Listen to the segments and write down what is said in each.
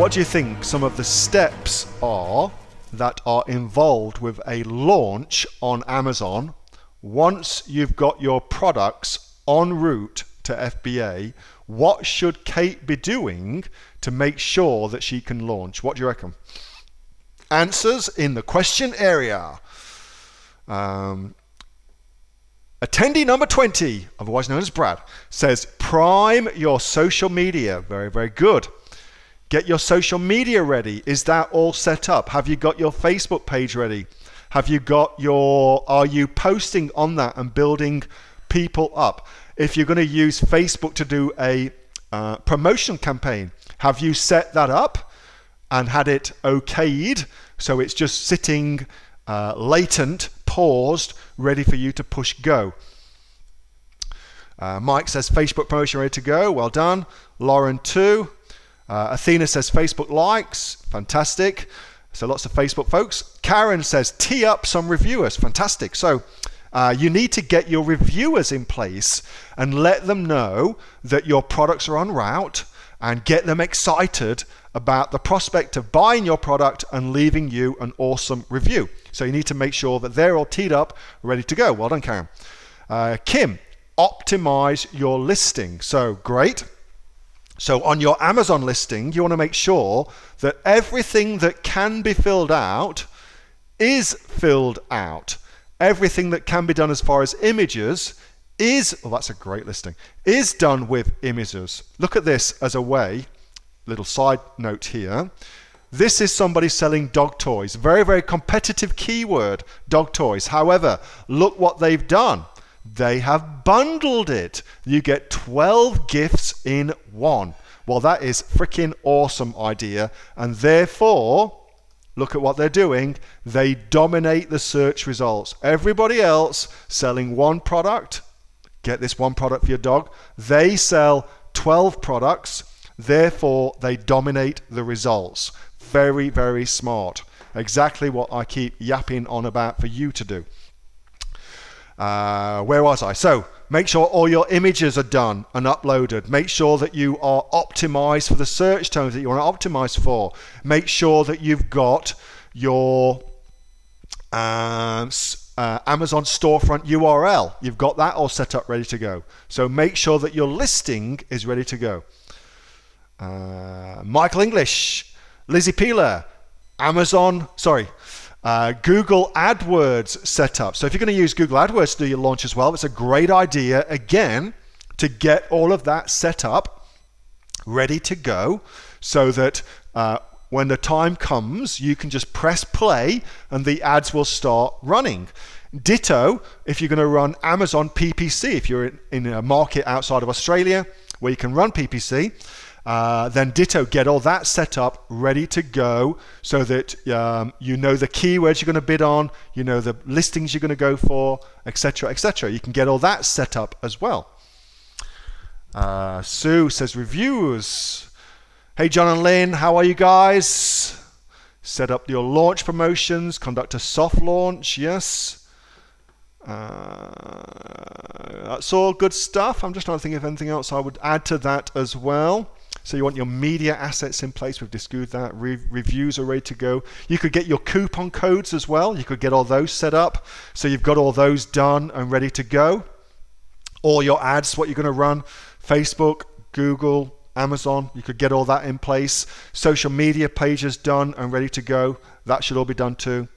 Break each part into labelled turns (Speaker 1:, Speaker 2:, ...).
Speaker 1: what do you think some of the steps are that are involved with a launch on Amazon once you've got your products en route to FBA? What should Kate be doing to make sure that she can launch? What do you reckon? Answers in the question area. Attendee number 20, otherwise known as Brad, says prime your social media. Very, very good. Get your social media ready. Is that all set up? Have you got your Facebook page ready? Have you got are you posting on that and building people up? If you're going to use Facebook to do a promotion campaign, have you set that up and had it okayed so it's just sitting latent, paused, ready for you to push go? Mike says Facebook promotion ready to go. Well done. Lauren too. Athena says Facebook likes. Fantastic. So lots of Facebook folks. Karen says tee up some reviewers. Fantastic. So you need to get your reviewers in place and let them know that your products are en route and get them excited about the prospect of buying your product and leaving you an awesome review. So you need to make sure that they're all teed up, ready to go. Well done, Karen. Kim, optimize your listing. So great. So on your Amazon listing, you want to make sure that everything that can be filled out is filled out. Everything that can be done as far as images is, well, that's a great listing, is done with images. Look at this as a way, little side note here. This is somebody selling dog toys. Very, very competitive keyword, dog toys. However, look what they've done. They have bundled it. You get 12 gifts in one. Well, that is freaking awesome idea. And therefore, look at what they're doing. They dominate the search results. Everybody else selling one product, get this one product for your dog. They sell 12 products. Therefore, they dominate the results. Very, very smart. Exactly what I keep yapping on about for you to do. Where was I? So make sure all your images are done and uploaded. Make sure that you are optimized for the search terms that you want to optimize for. Make sure that you've got your Amazon storefront URL. You've got that all set up, ready to go. So make sure that your listing is ready to go. Michael English, Lizzie Peeler, Google AdWords setup. So if you're going to use Google AdWords to do your launch as well, it's a great idea, again, to get all of that set up, ready to go, so that when the time comes, you can just press play and the ads will start running. Ditto, if you're going to run Amazon PPC, if you're in a market outside of Australia where you can run PPC, then ditto, get all that set up, ready to go, so that you know the keywords you're going to bid on, you know the listings you're going to go for, etc., etc. You can get all that set up as well. Sue says reviews. Hey John and Lynn, how are you guys? Set up your launch promotions, conduct a soft launch, yes. That's all good stuff. I'm just trying to think of anything else I would add to that as well. So you want your media assets in place. We've discussed that. Reviews are ready to go. You could get your coupon codes as well. You could get all those set up. So you've got all those done and ready to go. All your ads, what you're going to run, Facebook, Google, Amazon, you could get all that in place. Social media pages done and ready to go. That should all be done too.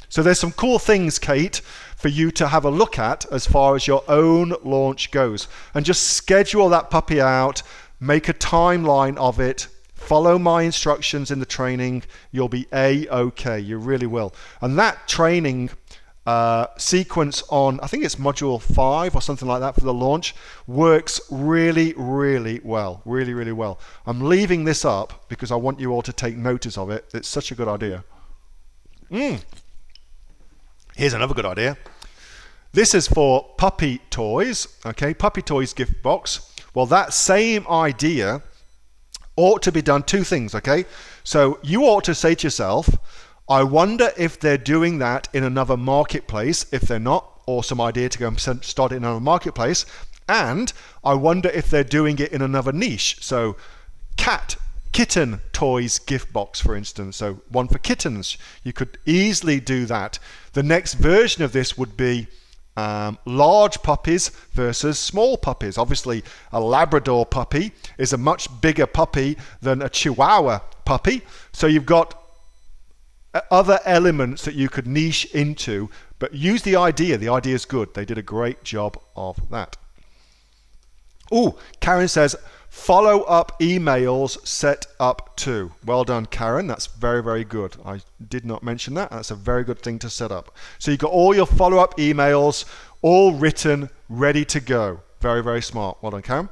Speaker 1: So there's some cool things, Kate, for you to have a look at as far as your own launch goes. And just schedule that puppy out. Make a timeline of it. Follow my instructions in the training. You'll be A-OK. You really will. And that training sequence on, I think it's module 5 or something like that for the launch, works really, really well. Really, really well. I'm leaving this up because I want you all to take notice of it. It's such a good idea. Here's another good idea. This is for puppy toys. Okay, puppy toys gift box. Well, that same idea ought to be done 2 things, okay? So you ought to say to yourself, I wonder if they're doing that in another marketplace. If they're not, awesome idea to go and start it in another marketplace. And I wonder if they're doing it in another niche. So cat kitten toys gift box, for instance. So one for kittens. You could easily do that. The next version of this would be large puppies versus small puppies. Obviously, a Labrador puppy is a much bigger puppy than a Chihuahua puppy. So you've got other elements that you could niche into, but use the idea. The idea is good. They did a great job of that. Oh, Karen says, follow-up emails set up too. Well done, Karen. That's very, very good. I did not mention that. That's a very good thing to set up. So you've got all your follow-up emails all written, ready to go. Very, very smart. Well done, Karen.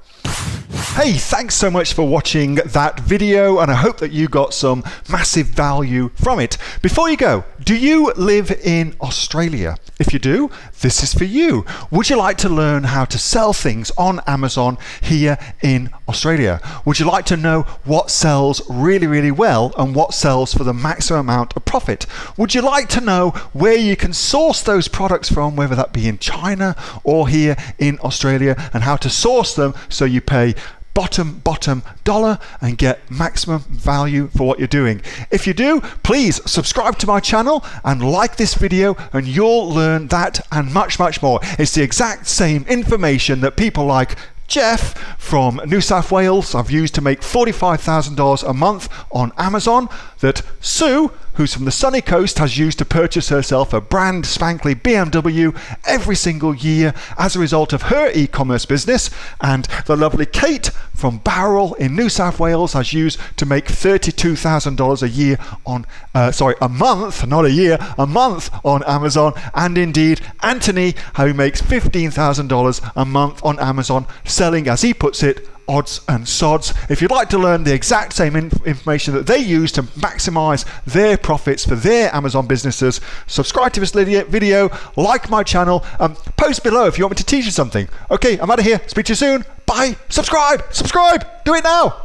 Speaker 1: Hey, thanks so much for watching that video, and I hope that you got some massive value from it. Before you go, do you live in Australia? If you do, this is for you. Would you like to learn how to sell things on Amazon here in Australia? Would you like to know what sells really, really well and what sells for the maximum amount of profit? Would you like to know where you can source those products from, whether that be in China or here in Australia, and how to source them so you pay bottom dollar and get maximum value for what you're doing? If you do, please subscribe to my channel and like this video, and you'll learn that and much more. It's the exact same information that people like Jeff from New South Wales have used to make $45,000 a month on Amazon, that Sue, who's from the sunny coast, has used to purchase herself a brand spankly BMW every single year as a result of her e-commerce business, and the lovely Kate from Bowral in New South Wales has used to make $32,000 a year on a month, not a year, a month on Amazon, and indeed Anthony, who makes $15,000 a month on Amazon, selling, as he puts it, odds and sods. If you'd like to learn the exact same information that they use to maximize their profits for their Amazon businesses, subscribe to this video, like my channel, post below if you want me to teach you something. Okay, I'm out of here. Speak to you soon. Bye. Subscribe. Do it now.